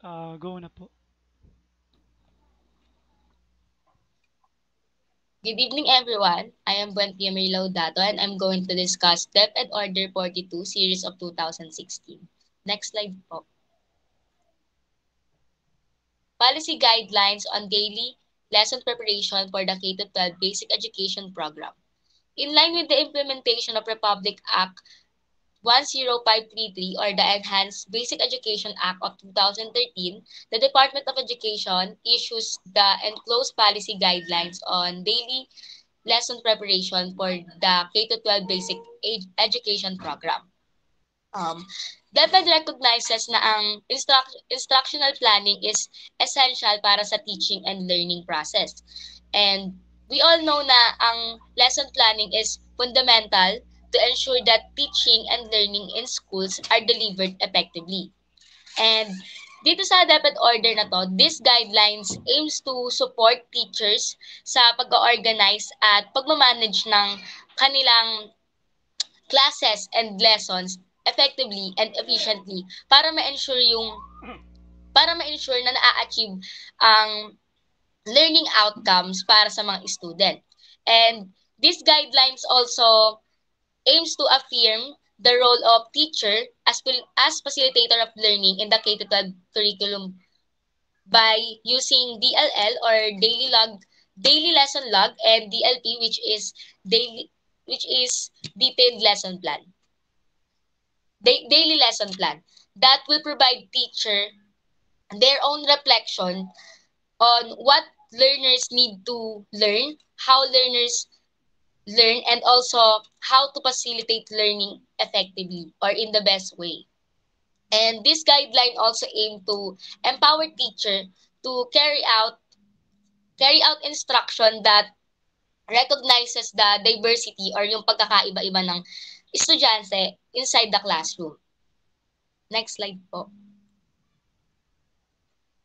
Go na po. Good evening, everyone. I am Buentia Laudato, and I'm going to discuss DepEd Order 42, Series of 2016. Next slide po. Policy guidelines on daily lesson preparation for the K-12 basic education program. In line with the implementation of Republic Act 10533 or the Enhanced Basic Education Act of 2013, the Department of Education issues the enclosed policy guidelines on daily lesson preparation for the K-12 basic education program. DepEd recognizes na ang instructional planning is essential para sa teaching and learning process. And we all know na ang lesson planning is fundamental to ensure that teaching and learning in schools are delivered effectively. And dito sa DepEd order na to, these guidelines aims to support teachers sa pag-organize at pagmamanage ng kanilang classes and lessons effectively and efficiently para ma-ensure na na-achieve ang learning outcomes para sa mga student. And these guidelines also aims to affirm the role of teacher as facilitator of learning in the K-12 curriculum by using DLL or daily lesson log, and DLP which is detailed lesson plan. Daily lesson plan that will provide teacher their own reflection on what learners need to learn, how learners learn, and also how to facilitate learning effectively or in the best way. And this guideline also aim to empower teacher to carry out instruction that recognizes the diversity or yung pagkakaiba-iba ng estudyante inside the classroom. Next slide po.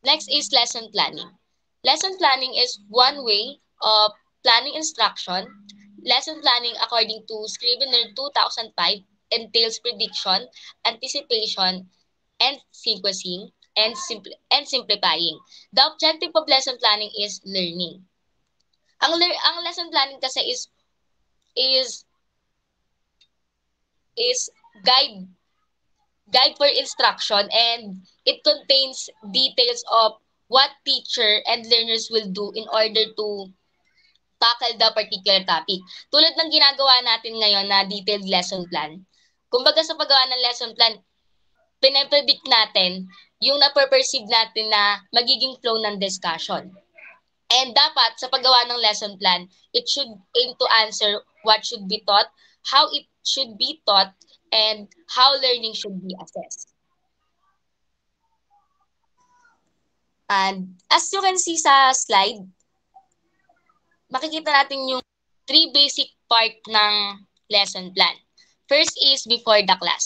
Next is lesson planning. Lesson planning is one way of planning instruction. Lesson planning, according to Scrivener 2005, entails prediction, anticipation, and sequencing, and simplifying. The objective of lesson planning is learning. Ang lesson planning kasi is is guide for instruction, and it contains details of what teacher and learners will do in order to tackle the particular topic. Tulad ng ginagawa natin ngayon na detailed lesson plan. Kumbaga sa paggawa ng lesson plan, pinapredict natin yung na-perceive natin na magiging flow ng discussion. And dapat sa paggawa ng lesson plan, it should aim to answer what should be taught, how it should be taught, and how learning should be assessed. And as you can see sa slide, makikita natin yung three basic part ng lesson plan. First is before the class.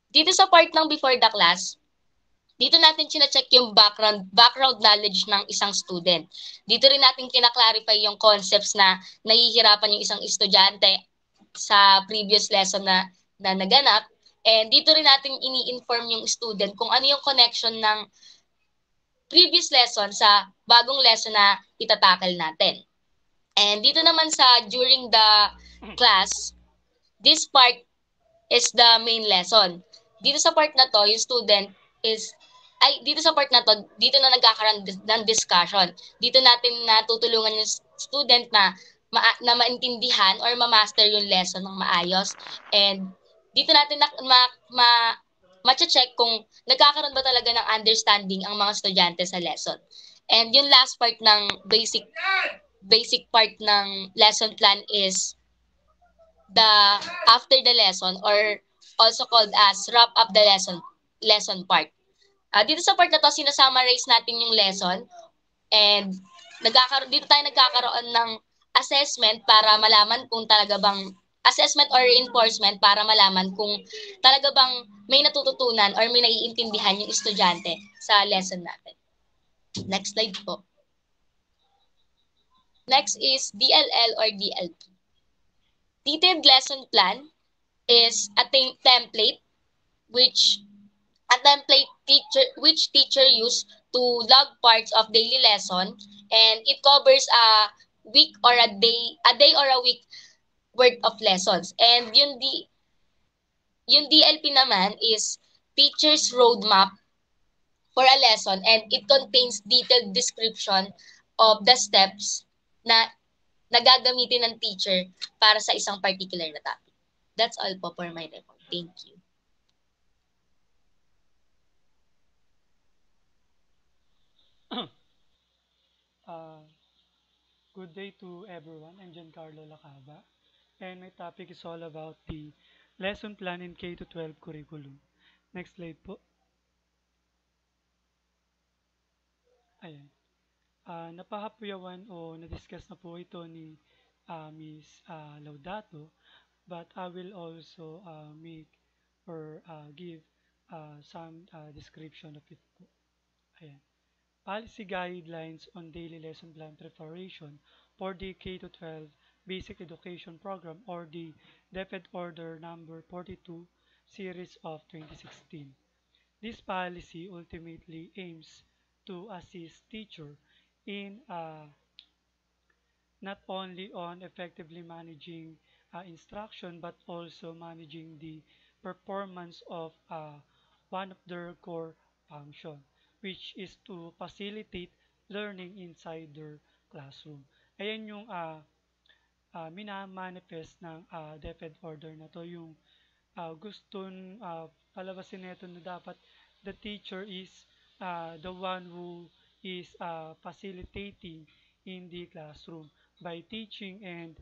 Dito sa part ng before the class, dito natin chine-check yung background knowledge ng isang student. Dito rin natin kina-clarify yung concepts na nahihirapan yung isang estudyante sa previous lesson na naganap. And dito rin natin ini-inform yung student kung ano yung connection ng previous lesson sa bagong lesson na itatakal natin. And dito naman sa during the class, this part is the main lesson. Dito sa part na to, yung student dito sa part na to, dito na nagkakaroon ng discussion. Dito natin natutulungan yung student na maintindihan or ma-master yung lesson ng maayos. And dito natin ma-check kung nagkakaroon ba talaga ng understanding ang mga estudyante sa lesson. And yung last part ng basic part ng lesson plan is the after the lesson, or also called as wrap up the lesson part. Dito sa part na to, sinasummarize natin yung lesson, and dito tayo nagkakaroon ng assessment para malaman kung talaga bang assessment or reinforcement para malaman kung talaga bang may natututunan or may naiintindihan yung estudyante sa lesson natin. Next slide po. Next is DLL or DLP. Detailed lesson plan is a template which a template teacher which teacher use to log parts of daily lesson, and it covers week or a day or a week worth of lessons. And yung DLP naman is teacher's roadmap for a lesson, and it contains detailed description of the steps na nagagamitin ng teacher para sa isang particular na topic. That's all po for my report. Thank you. Uh, Good day to everyone. I'm Giancarlo Lacava, and my topic is all about the lesson plan in K to 12 curriculum. Next slide po. Ayan. Napahapuyawan o na-discuss na po ito ni Miss Laudato, but I will also make or give some description of it po. Ayan. Policy guidelines on daily lesson plan preparation for the K to 12 Basic Education Program, or the DepEd Order number 42 series of 2016. This policy ultimately aims to assist teacher in not only on effectively managing instruction, but also managing the performance of one of their core function, which is to facilitate learning inside their classroom. Ayan yung minamanifest ng DepEd order na to, yung gustong palabasin nito na dapat the teacher is the one who is facilitating in the classroom by teaching, and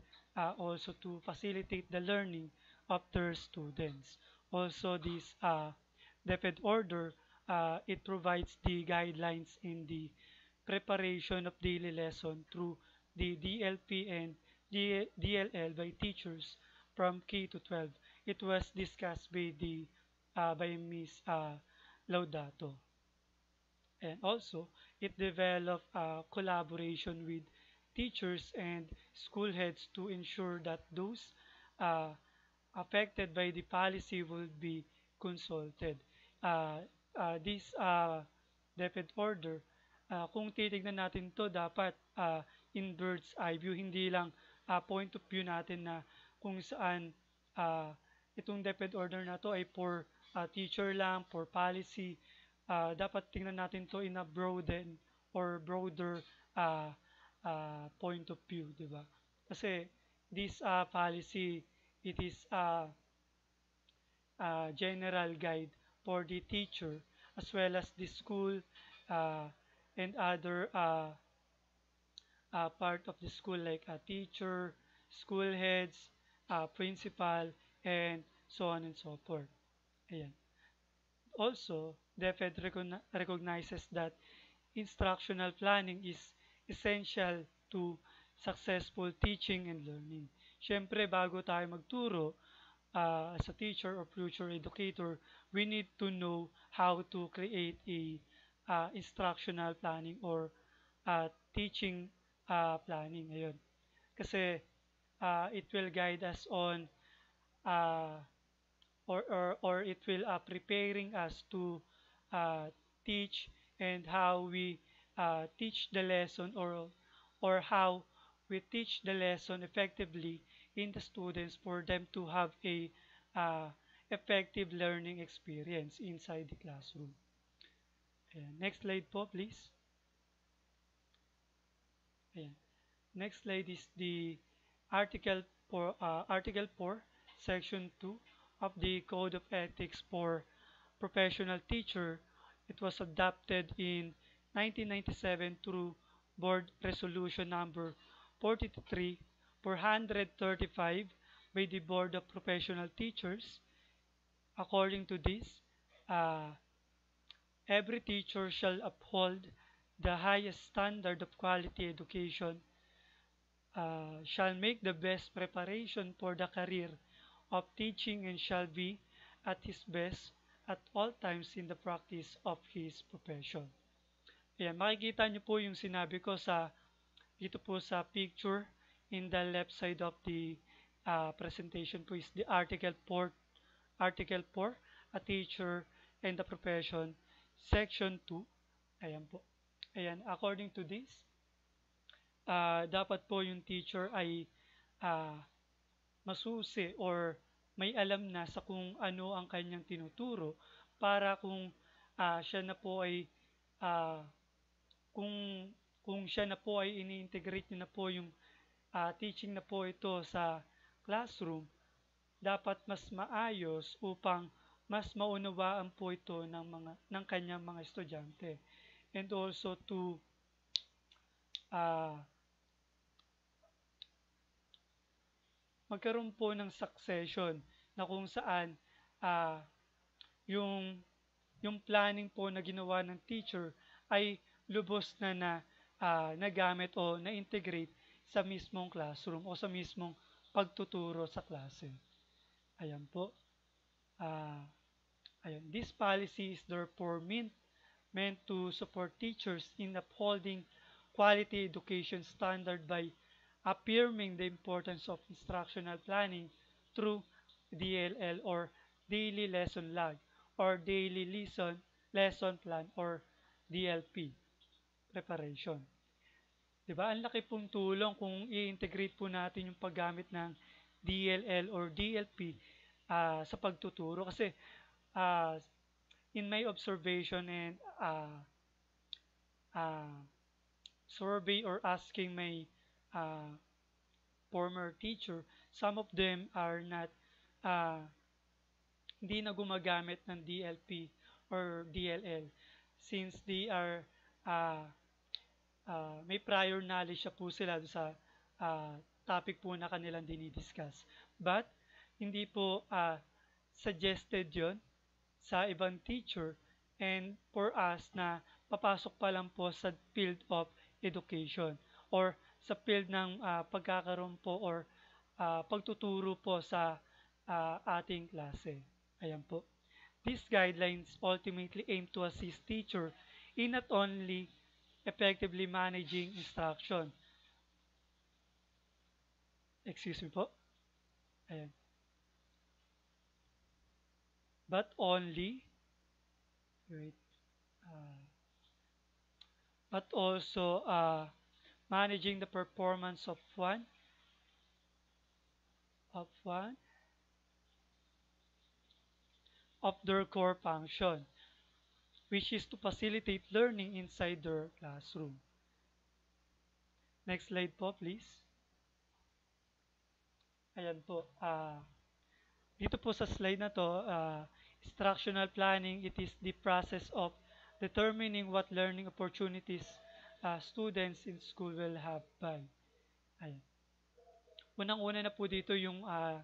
also to facilitate the learning of their students. Also, this DepEd order, it provides the guidelines in the preparation of daily lesson through the DLP and DLL by teachers from K to 12. It was discussed by Miss Laudato. And also, it developed collaboration with teachers and school heads to ensure that those uh, affected by the policy will be consulted. Uh, this DepEd order, kung titignan natin to, dapat in bird's eye view, hindi lang point of view natin na kung saan uh, itong DepEd order na to ay for teacher lang, for policy. Dapat tingnan natin to in a broader uh, point of view, di ba? Kasi this policy, it is a general guide for the teacher as well as the school uh, and other part of the school, like a teacher, school heads, principal, and so on and so forth. Ayan. Also, DepEd recognizes that instructional planning is essential to successful teaching and learning. Siyempre, bago tayo magturo, as a teacher or future educator, we need to know how to create a instructional planning or teaching planning. Ayun. Kasi it will guide us on uh, or it will preparing us to teach, and how we teach the lesson, or how we teach the lesson effectively in the students for them to have a uh, effective learning experience inside the classroom. Ayan. Next slide po, please. Ayan. Next slide is the Article 4, Section 2 of the Code of Ethics for Professional Teacher. It was adopted in 1997 through Board Resolution number 43 435 by the Board of Professional Teachers. According to this, uh, every teacher shall uphold the highest standard of quality education, shall make the best preparation for the career of teaching, and shall be at his best at all times in the practice of his profession. Ayan, makikita niyo po yung sinabi ko dito po sa picture in the left side of the presentation po is the Article 4, a teacher and the Profession, Section 2. Ayan po. Ayan, according to this, dapat po yung teacher ay ah, masusi or may alam na sa kung ano ang kanyang tinuturo para kung siya na po ay ah, kung kung siya na po ay ini-integrate niya na po yung teaching na po ito sa classroom, dapat mas maayos upang mas maunawaan po ito ng kanyang mga estudyante. And also to uh, magkaroon po ng succession na kung saan ah, yung yung planning po na ginawa ng teacher ay lubos na nagamit o na-integrate sa mismong classroom o sa mismong pagtuturo sa klase. Ayan po. Ah, ayan. This policy is therefore meant to support teachers in upholding quality education standard by affirming the importance of instructional planning through DLL or daily lesson log or daily lesson plan or DLP preparation. 'Di ba? Ang laki pong tulong kung i-integrate po natin yung paggamit ng DLL or DLP sa pagtuturo kasi uh, in my observation and uh, survey or asking my uh, former teacher, some of them are not uh, hindi na gumagamit ng DLP or DLL since they are uh, may prior knowledge po sila sa topic po na kanilang dinidiscuss. But hindi po suggested yon sa ibang teacher and for us na papasok pa lang po sa field of education or sa field ng pagkakaroon po or pagtuturo po sa ating klase. Ayan po. These guidelines ultimately aim to assist teacher in not only effectively managing instruction. Excuse me po. Ayan. But only, wait, but also managing the performance of one of their core function, which is to facilitate learning inside their classroom. Next slide po, please. Ayan po. Dito po sa slide na to, instructional planning, it is the process of determining what learning opportunities students in school will have by. Ayan. Unang-una na po dito yung A,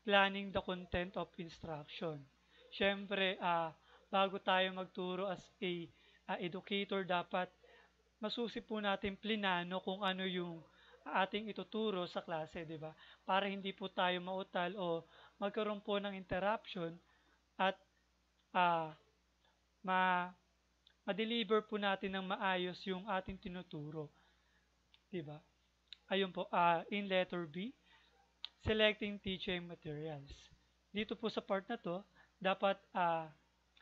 planning the content of instruction. Siyempre, bago tayo magturo as a educator, dapat masusi po natin plinano kung ano yung ating ituturo sa klase, di ba? Para hindi po tayo mautal o magkaroon po ng interruption at ma-deliver po natin ng maayos yung ating tinuturo. Di ba? Ayun po, in letter B, selecting teaching materials. Dito po sa part na to, dapat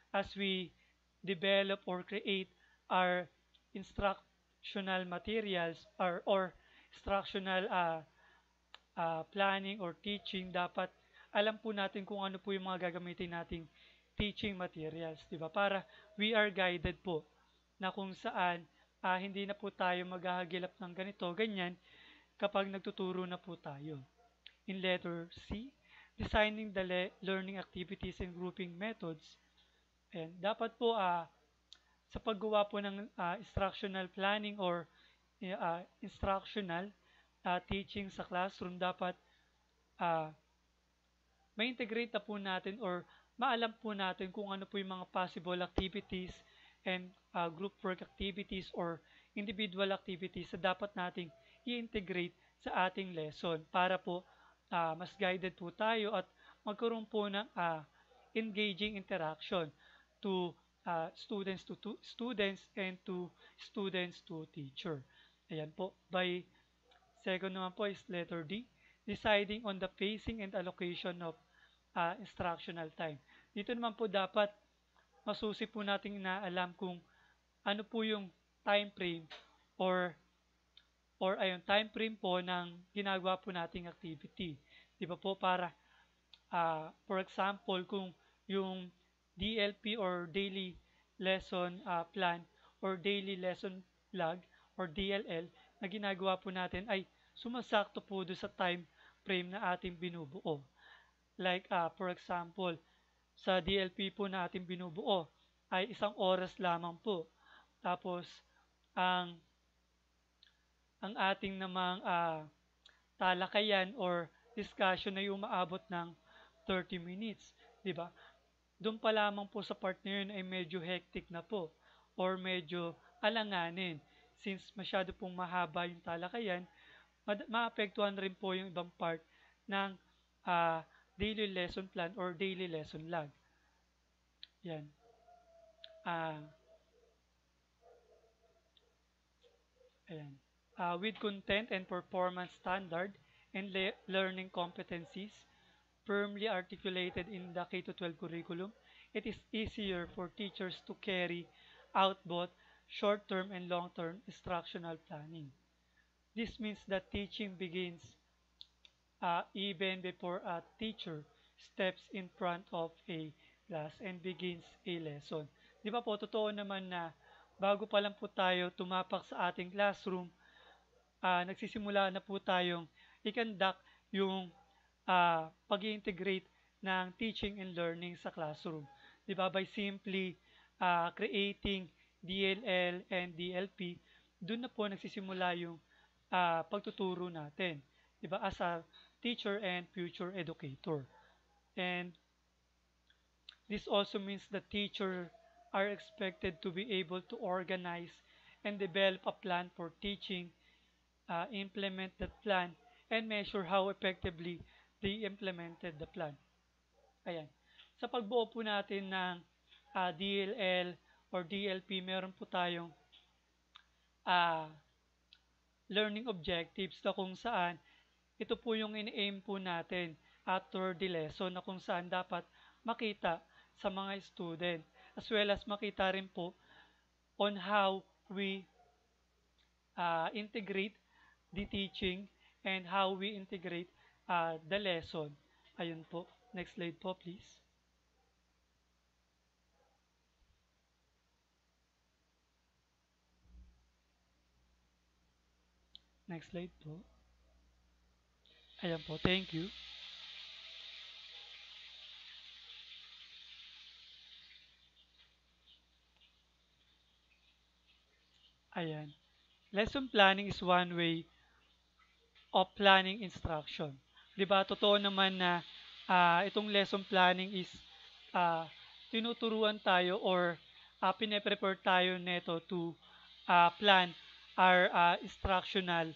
as we develop or create our instructional materials or instructional planning or teaching, dapat alam po natin kung ano po yung mga gagamitin nating teaching materials, di ba? Para we are guided po na kung saan hindi na po tayo maghahagilap ng ganito, ganyan, kapag nagtuturo na po tayo. In letter C, designing the learning activities and grouping methods. And dapat po sa paggawa po ng instructional planning or instructional teaching sa classroom, dapat ma-integrate na po natin or maalam po natin kung ano po yung mga possible activities and group work activities or individual activities na dapat nating i-integrate sa ating lesson para po mas guided po tayo at magkaroon po ng engaging interaction to students to students and to students to teacher. Ayan po. By second naman po is letter D, deciding on the pacing and allocation of instructional time. Dito naman po dapat masusi po nating inaalam kung ano po yung time frame or ayun, time frame po ng ginagawa po nating activity. Di ba po para for example, kung yung DLP or daily lesson plan or daily lesson log or DLL na ginagawa po natin ay sumasakto po doon sa time frame na ating binubuo. Like for example, sa DLP po na ating binubuo ay 1 oras lamang po. Tapos ang ating namang talakayan or discussion ay umaabot ng 30 minutes, 'di ba? Doon pa lamang po sa part na yun ay medyo hectic na po or medyo alanganin since masyado pong mahaba yung talakayan, maapektuhan rin po yung ibang part ng daily lesson plan or daily lesson log. Yan. Ayan. With content and performance standard and learning competencies firmly articulated in the K-12 curriculum, it is easier for teachers to carry out both short-term and long-term instructional planning. This means that teaching begins even before a teacher steps in front of a class and begins a lesson. Di ba po, totoo naman na bago pa lang po tayo tumapak sa ating classroom, nagsisimula na po tayong i-conduct yung pag-integrate ng teaching and learning sa classroom. Di ba? By simply creating DLL and DLP, doon na po nagsisimula yung pagtuturo natin. Di ba? As a teacher and future educator. And this also means the teacher are expected to be able to organize and develop a plan for teaching, implement that plan, and measure how effectively they implemented the plan. Ayan. Sa pagbuo po natin ng DLL or DLP, meron po tayong learning objectives na kung saan ito po yung in-aim po natin after the lesson na kung saan dapat makita sa mga student as well as makita rin po on how we integrate the teaching and how we integrate the lesson. Ayun po. Next slide po, please. Next slide po. Ayan po. Thank you. Ayan. Lesson planning is one way of planning instruction. Diba, totoo naman na itong lesson planning is tinuturuan tayo or pine-prepare tayo neto to plan our instructional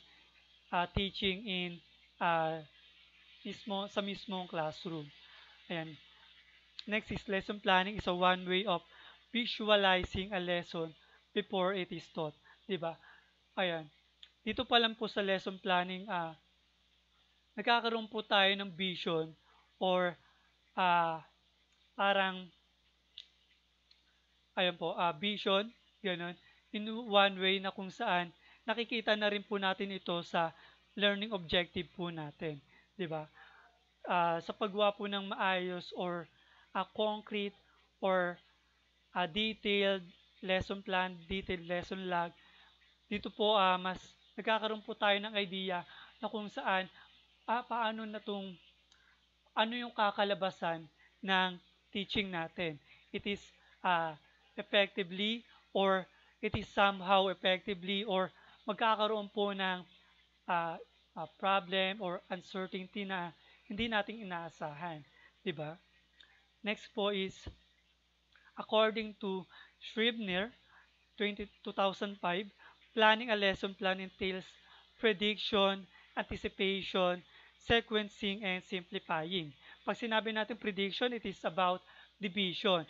teaching in sa mismong classroom. Ayan. Next is lesson planning is a one way of visualizing a lesson before it is taught. Diba? Ayan. Dito pa lang po sa lesson planning, nagkakaroon po tayo ng vision or parang ayan po, vision, ganun, in one way na kung saan nakikita na rin po natin ito sa learning objective po natin. Diba? Sa paggawa po ng maayos or concrete or detailed lesson plan, detailed lesson log, dito po mas nagkakaroon po tayo ng idea na kung saan paano na ano yung kakalabasan ng teaching natin. It is effectively or it is somehow effectively or magkakaroon po ng problem or uncertainty na hindi natin inaasahan. Diba? Next po is, according to Scribner, 2005, planning a lesson plan entails prediction, anticipation, sequencing, and simplifying. Pag sinabi natin prediction, it is about division.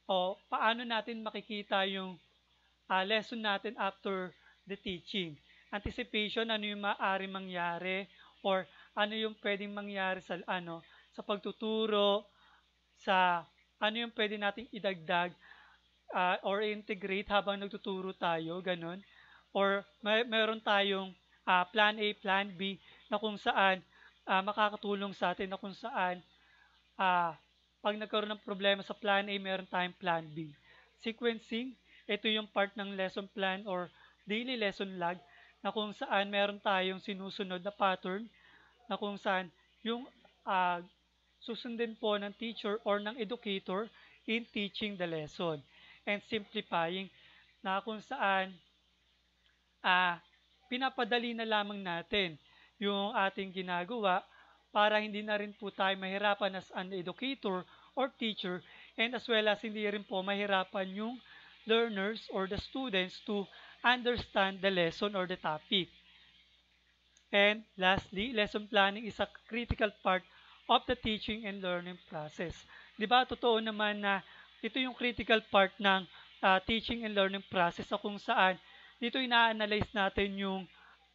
O paano natin makikita yung lesson natin after the teaching. Anticipation, ano yung maaari mangyari or ano yung pwedeng mangyari sa pagtuturo, sa ano yung pwede nating idagdag or integrate habang nagtuturo tayo, ganun. Or meron tayong plan A, plan B na kung saan makakatulong sa atin na kung saan ah, pag nagkaroon ng problema sa plan A, meron tayong plan B. Sequencing, ito yung part ng lesson plan or daily lesson log na kung saan meron tayong sinusunod na pattern na kung saan yung ah, susundin po ng teacher or ng educator in teaching the lesson. And simplifying na kung saan ah, pinapadali na lamang natin yung ating ginagawa para hindi na rin po tayo mahirapan as an educator or teacher and as well as hindi rin po mahirapan yung learners or the students to understand the lesson or the topic. And lastly, lesson planning is a critical part of the teaching and learning process. Di ba, totoo naman na ito yung critical part ng teaching and learning process sa kung saan dito ina-analyze natin yung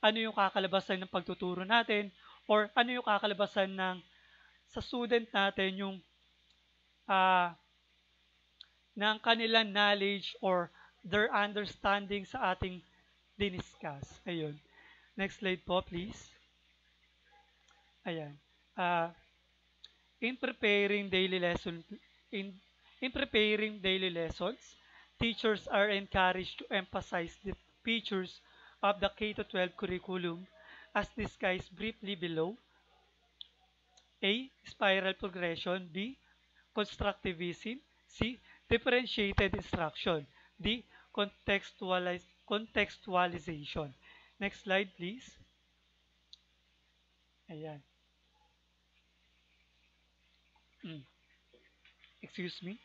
ano yung kakalabasan ng pagtuturo natin or ano yung kakalabasan ng sa student natin yung ah, ng kanilang knowledge or their understanding sa ating diniscuss. Ayun. Next slide po, please. Ayan. Uh, in preparing daily lesson in in preparing daily lessons, teachers are encouraged to emphasize the features of the K-12 curriculum as discussed briefly below. A. Spiral progression. B. Constructivism. C. Differentiated instruction. D. Contextualization. Next slide, please. Ayan. Excuse me.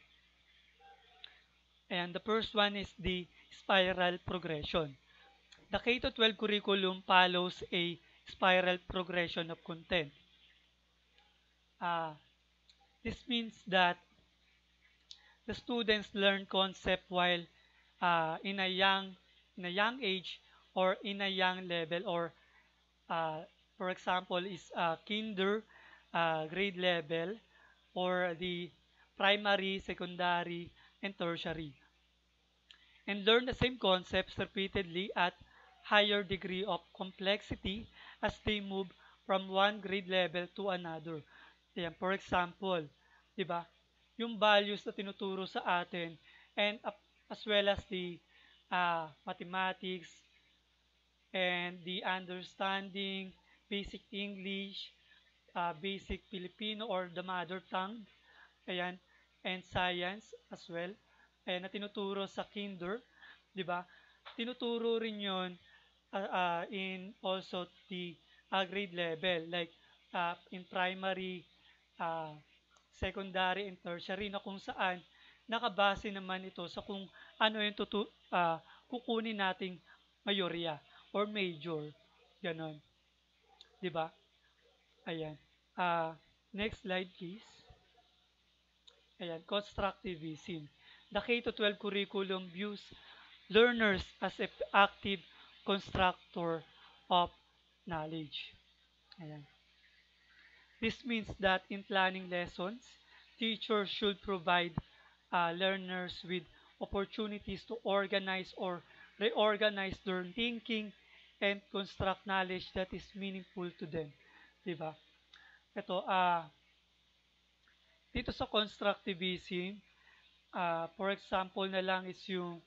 And the first one is the spiral progression. The K-12 curriculum follows a spiral progression of content. This means that the students learn concept while in a young age or in a young level or for example is kinder grade level or the primary, secondary, and tertiary. And learn the same concepts repeatedly at higher degree of complexity as they move from one grade level to another. Ayan, for example, di ba? Yung values na tinuturo sa atin and as well as the mathematics and the understanding, basic English, basic Filipino or the mother tongue, ayan, and science as well, ayan, na tinuturo sa kinder, di ba? Tinuturo rin yon in also the grade level, like in primary, secondary, and tertiary, na kung saan nakabase naman ito sa kung ano yung kukunin nating mayorya or major. Ganon. Di ba? Ayan. Next slide, please. Ayan, constructivism. The K-12 curriculum views learners as an active constructor of knowledge. Ayan. This means that in planning lessons, teachers should provide learners with opportunities to organize or reorganize their thinking and construct knowledge that is meaningful to them. Diba? Ito, dito sa constructivism, for example na lang is yung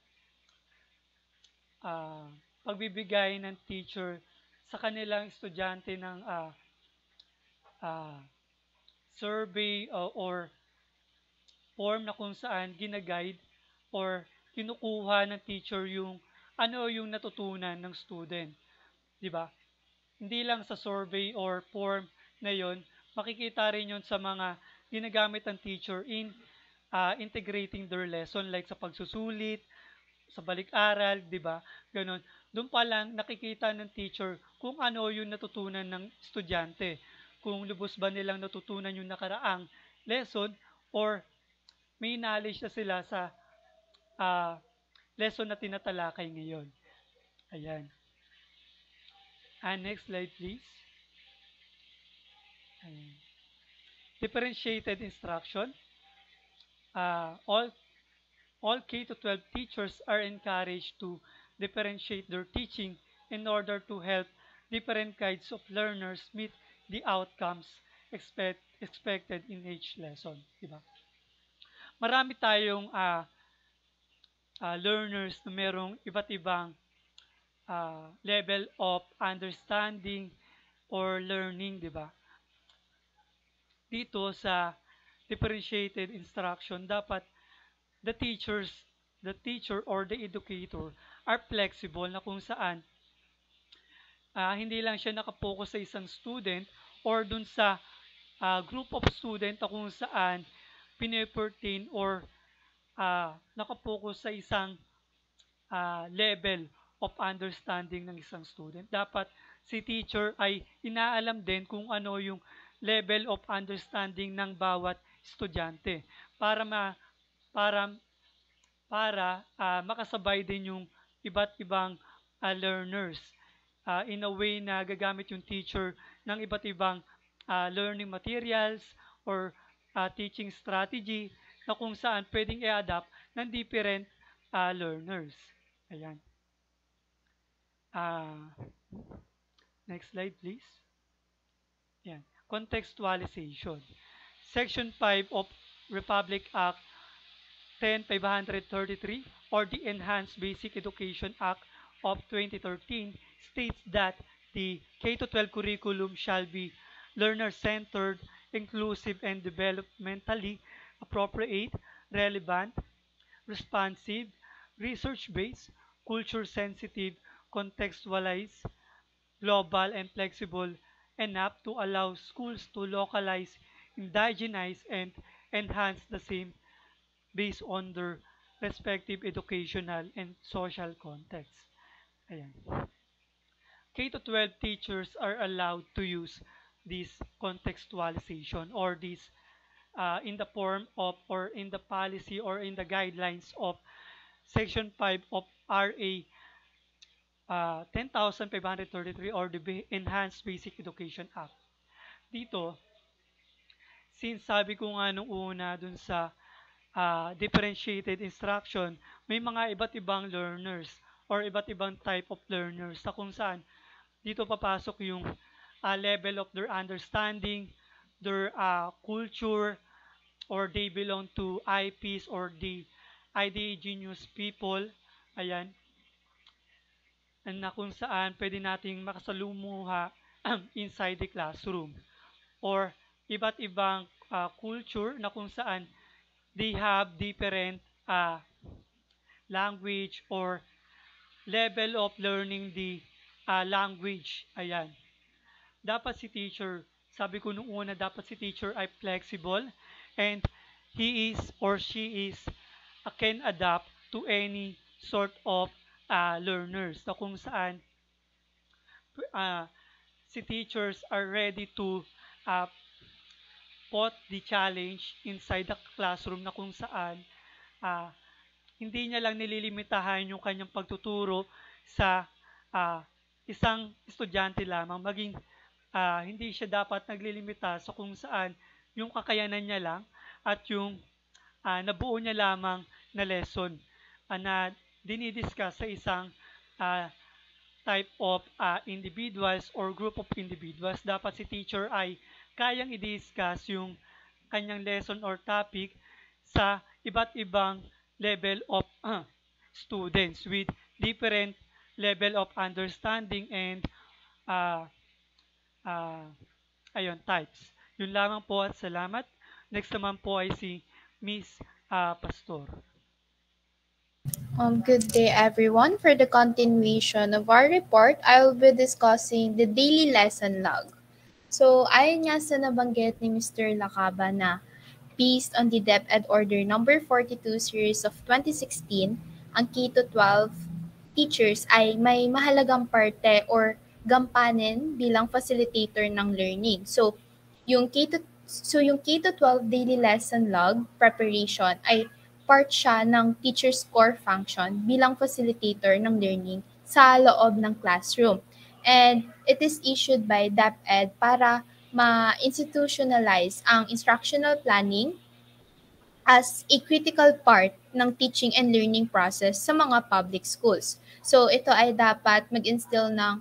pagbibigay ng teacher sa kanilang estudyante ng survey or form na kung saan ginaguide or kinukuha ng teacher yung ano yung natutunan ng student. Di ba? Hindi lang sa survey or form na yon, makikita rin yon sa mga ginagamit ng teacher in integrating their lesson like sa pagsusulit, sa balik-aral, di ba? Ganon. Doon pa lang nakikita ng teacher kung ano yung natutunan ng estudyante. Kung lubos ba nilang natutunan yung nakaraang lesson or may knowledge na sila sa lesson na tinatalakay ngayon. Ayan. Next slide, please. Ayan. Differentiated instruction. all K-12 teachers are encouraged to differentiate their teaching in order to help different kinds of learners meet the outcomes expected in each lesson. Diba? Marami tayong learners na merong iba't ibang level of understanding or learning, di ba? Dito sa differentiated instruction, dapat the teachers, the teacher or the educator are flexible na kung saan hindi lang siya nakapokus sa isang student or dun sa group of student na kung saan pinipertain or nakapokus sa isang level of understanding ng isang student. Dapat si teacher ay inaalam din kung ano yung level of understanding ng bawat estudyante para para makasabay din yung iba't ibang learners in a way na gagamit yung teacher ng iba't ibang learning materials or teaching strategy na kung saan pwedeng i-adapt ng different learners. Ayan. Next slide, please. Ayan. Contextualization. Section 5 of Republic Act 10533 or the Enhanced Basic Education Act of 2013 states that the K-12 curriculum shall be learner-centered, inclusive, and developmentally appropriate, relevant, responsive, research-based, culture-sensitive, contextualized, global, and flexible enough to allow schools to localize, indigenize, and enhance the same based on their respective educational and social context. Ayan. K-12 teachers are allowed to use this contextualization or this in the form of or in the policy or in the guidelines of Section 5 of RA 10,533 or the Enhanced Basic Education Act. Dito, since sabi ko nga nung una dun sa differentiated instruction, may mga iba't ibang learners or iba't ibang type of learners sa kung saan dito papasok yung level of their understanding, their culture, or they belong to IPs or the indigenous people. Ayan. Na kung saan pwede nating makasalumuha inside the classroom. Or iba't ibang culture na kung saan they have different language or level of learning the language. Ayan. Dapat si teacher, sabi ko nung una, dapat si teacher ay flexible and he is or she is can adapt to any sort of learners na kung saan si teachers are ready to put the challenge inside the classroom na kung saan hindi niya lang nililimitahan yung kanyang pagtuturo sa isang estudyante lamang, maging hindi siya dapat naglilimita sa kung saan yung kakayanan niya lang at yung nabuo niya lamang na lesson na dinidiscuss sa isang type of individuals or group of individuals. Dapat si teacher ay kayang i-discuss yung kanyang lesson or topic sa iba't ibang level of students with different level of understanding and types. Yun lamang po at salamat. Next naman po ay si Miss Pastor. Good day everyone. For the continuation of our report, I will be discussing the daily lesson log. So, ayon nga sa nabanggit ni Mr. Lacaba na based on the DepEd Order number 42 series of 2016, ang K-12 teachers ay may mahalagang parte or gampanin bilang facilitator ng learning. So, yung K-12 daily lesson log preparation ay part siya ng teacher's core function bilang facilitator ng learning sa loob ng classroom. And it is issued by DepEd para ma-institutionalize ang instructional planning, as a critical part ng teaching and learning process sa mga public schools. So ito ay dapat mag-instill ng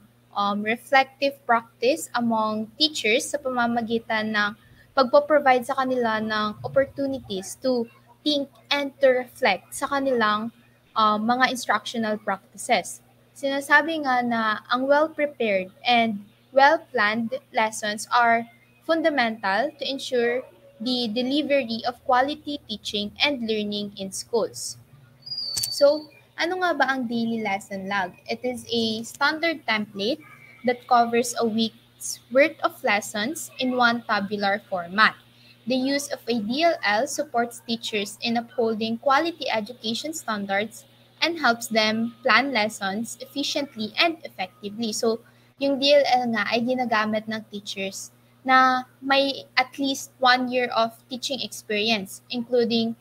reflective practice among teachers sa pamamagitan ng pagpo-provide sa kanila ng opportunities to think and to reflect sa kanilang mga instructional practices. Sinasabi nga na ang well-prepared and well-planned lessons are fundamental to ensure the delivery of quality teaching and learning in schools. So, ano nga ba ang daily lesson log? It is a standard template that covers a week's worth of lessons in one tabular format. The use of a DLL supports teachers in upholding quality education standards and helps them plan lessons efficiently and effectively. So, yung DLL nga ay ginagamit ng teachers na may at least 1 year of teaching experience, including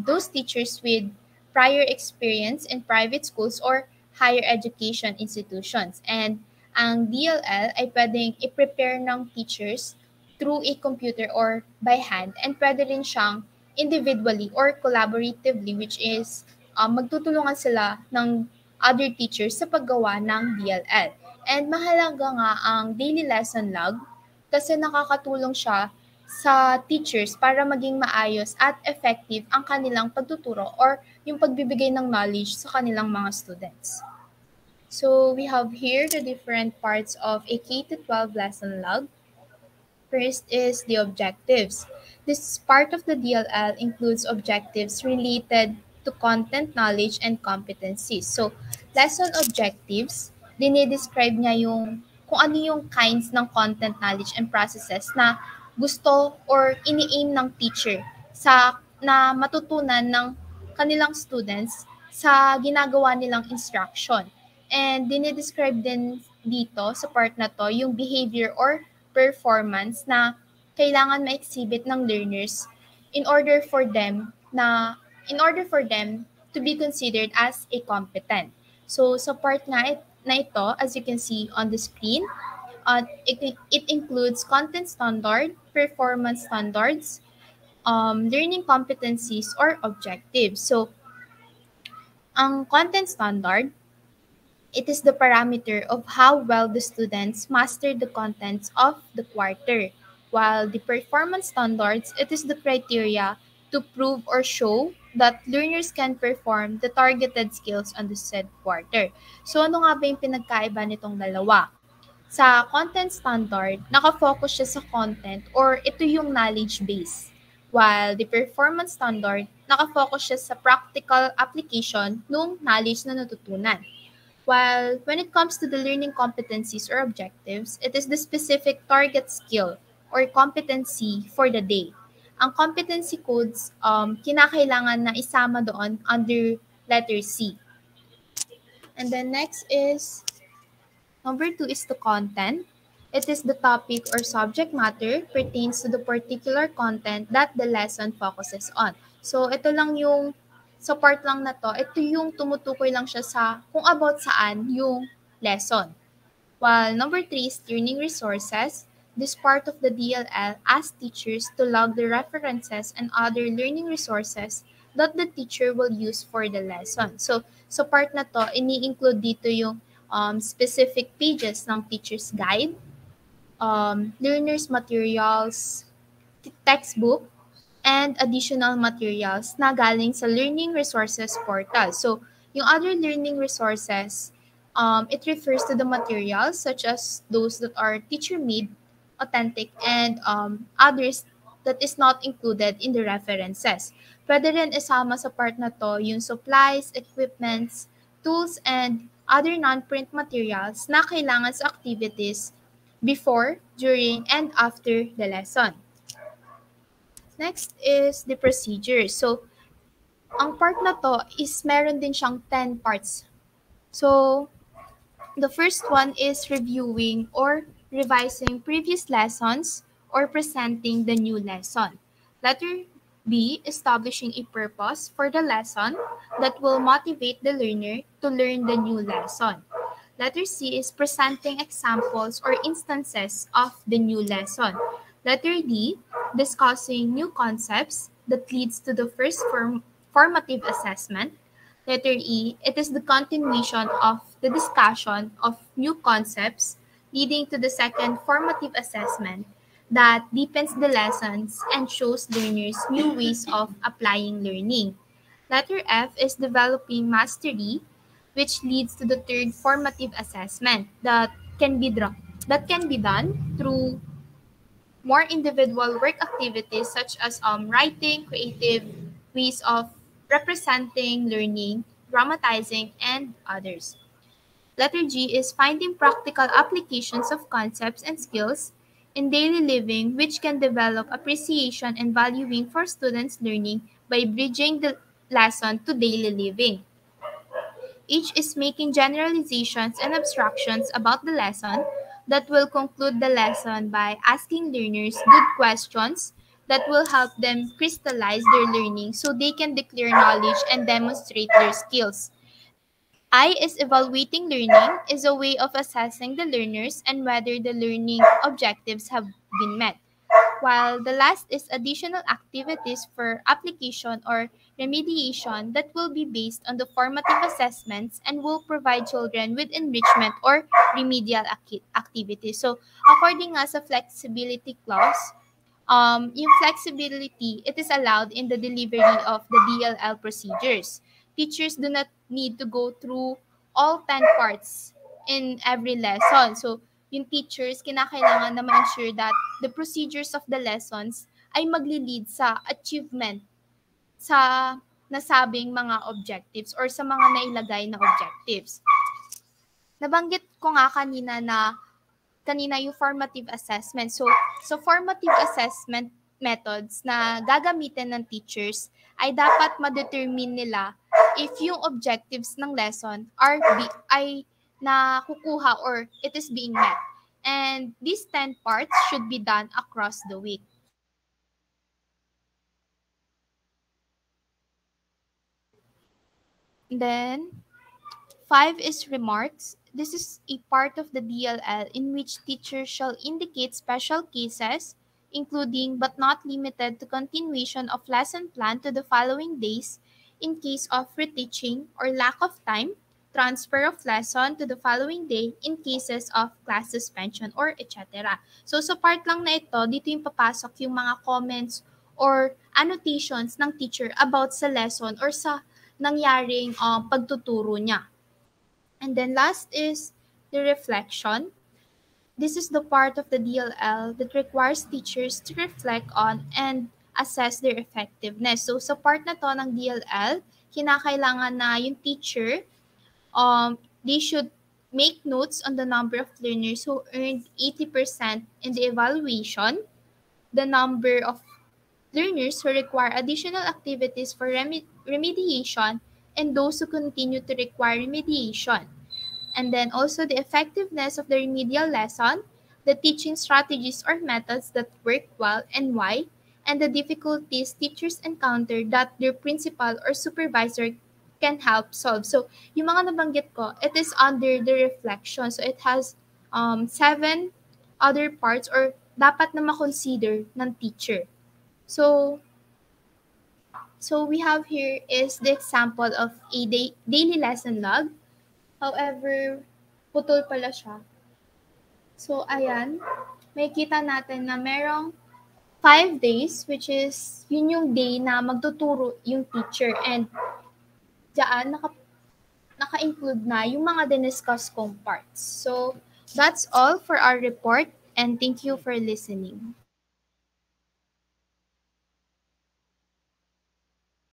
those teachers with prior experience in private schools or higher education institutions. And ang DLL ay pwedeng i-prepare ng teachers through a computer or by hand, and pwede rin siyang individually or collaboratively, which is magtutulungan sila ng other teachers sa paggawa ng DLL. And mahalaga nga ang daily lesson log kasi nakakatulong siya sa teachers para maging maayos at effective ang kanilang pagtuturo or yung pagbibigay ng knowledge sa kanilang mga students. So we have here the different parts of a K-12 lesson log. First is the objectives. This part of the DLL includes objectives related to content, knowledge, and competencies. So, lesson objectives, dinidescribe niya kung ano yung kinds ng content, knowledge, and processes na gusto or ini-aim ng teacher na matutunan ng kanilang students sa ginagawa nilang instruction. And dinidescribe din dito sa part na to yung behavior or performance na kailangan ma-exhibit ng learners in order for them to be considered as a competent. So sa part na ito, as you can see on the screen, it includes content standard, performance standards, learning competencies or objectives. So ang content standard, it is the parameter of how well the students master the contents of the quarter, while the performance standards, it is the criteria to prove or show that learners can perform the targeted skills on the said quarter. So ano nga ba yung pinagkaiba nitong dalawa? Sa content standard, nakafocus siya sa content or ito yung knowledge base, while the performance standard, nakafocus siya sa practical application ng knowledge na natutunan. While when it comes to the learning competencies or objectives, it is the specific target skill or competency for the day. Ang competency codes, kinakailangan na isama doon under letter C. And then next is, number 2 is the content. It is the topic or subject matter pertains to the particular content that the lesson focuses on. So ito lang yung sa part lang na to, ito yung tumutukoy lang siya sa kung about saan yung lesson. While number 3 is learning resources. This part of the DLL asks teachers to log the references and other learning resources that the teacher will use for the lesson. So, sa part na to, ini-include dito yung specific pages ng teacher's guide, learner's materials, textbook, and additional materials na galing sa Learning Resources Portal. So, yung other learning resources, it refers to the materials such as those that are teacher-made, authentic, and others that is not included in the references. Pwede rin isama sa part na to yung supplies, equipments, tools, and other non-print materials na kailangan sa activities before, during, and after the lesson. Next is the procedure. So, ang part na to is meron din siyang 10 parts. So, the first one is reviewing or revising previous lessons or presenting the new lesson. Letter B, establishing a purpose for the lesson that will motivate the learner to learn the new lesson. Letter C is presenting examples or instances of the new lesson. Letter D, discussing new concepts that leads to the first formative assessment. Letter E, it is the continuation of the discussion of new concepts leading to the second formative assessment that deepens the lessons and shows learners new ways of applying learning. Letter F is developing mastery, which leads to the third formative assessment that can be done through more individual work activities such as writing, creative ways of representing learning, dramatizing, and others. Letter G is finding practical applications of concepts and skills in daily living which can develop appreciation and valuing for students' learning by bridging the lesson to daily living. Each is making generalizations and abstractions about the lesson that will conclude the lesson by asking learners good questions that will help them crystallize their learning so they can declare knowledge and demonstrate their skills. I is evaluating learning is a way of assessing the learners and whether the learning objectives have been met, while the last is additional activities for application or remediation that will be based on the formative assessments and will provide children with enrichment or remedial activities. So, according as a flexibility clause, yung flexibility, it is allowed in the delivery of the DLL procedures. Teachers do not need to go through all 10 parts in every lesson. So, yung teachers, kinakailangan na ma-ensure that the procedures of the lessons ay magli-lead sa achievement sa nasabing mga objectives or sa mga nailagay na objectives. Nabanggit ko nga kanina yung formative assessment. So formative assessment methods na gagamitin ng teachers ay dapat ma-determine nila if yung objectives ng lesson ay nakukuha or it is being met. And these 10 parts should be done across the week. Then, 5 is remarks. This is a part of the DLL in which teachers shall indicate special cases, including but not limited to continuation of lesson plan to the following days in case of reteaching or lack of time, transfer of lesson to the following day in cases of class suspension or etc. So sa part lang na ito, dito yung papasok yung mga comments or annotations ng teacher about sa lesson or sa nangyaring pagtuturo niya. And then last is the reflection. This is the part of the DLL that requires teachers to reflect on and assess their effectiveness. So sa part na to ng DLL, kinakailangan na yung teacher, they should make notes on the number of learners who earned 80% in the evaluation, the number of learners who require additional activities for remediation, and those who continue to require remediation. And then also the effectiveness of the remedial lesson, the teaching strategies or methods that work well and why, and the difficulties teachers encounter that their principal or supervisor can help solve. So, yung mga nabanggit ko, it is under the reflection. So, it has 7 other parts or dapat na ma-consider ng teacher. So we have here is the example of a daily lesson log. However, putol pala siya. So, ayan. May kita natin na merong 5 days, which is yun yung day na magtuturo yung teacher. And dyan, naka-include na yung mga diniscuss kong parts. So, that's all for our report. And thank you for listening.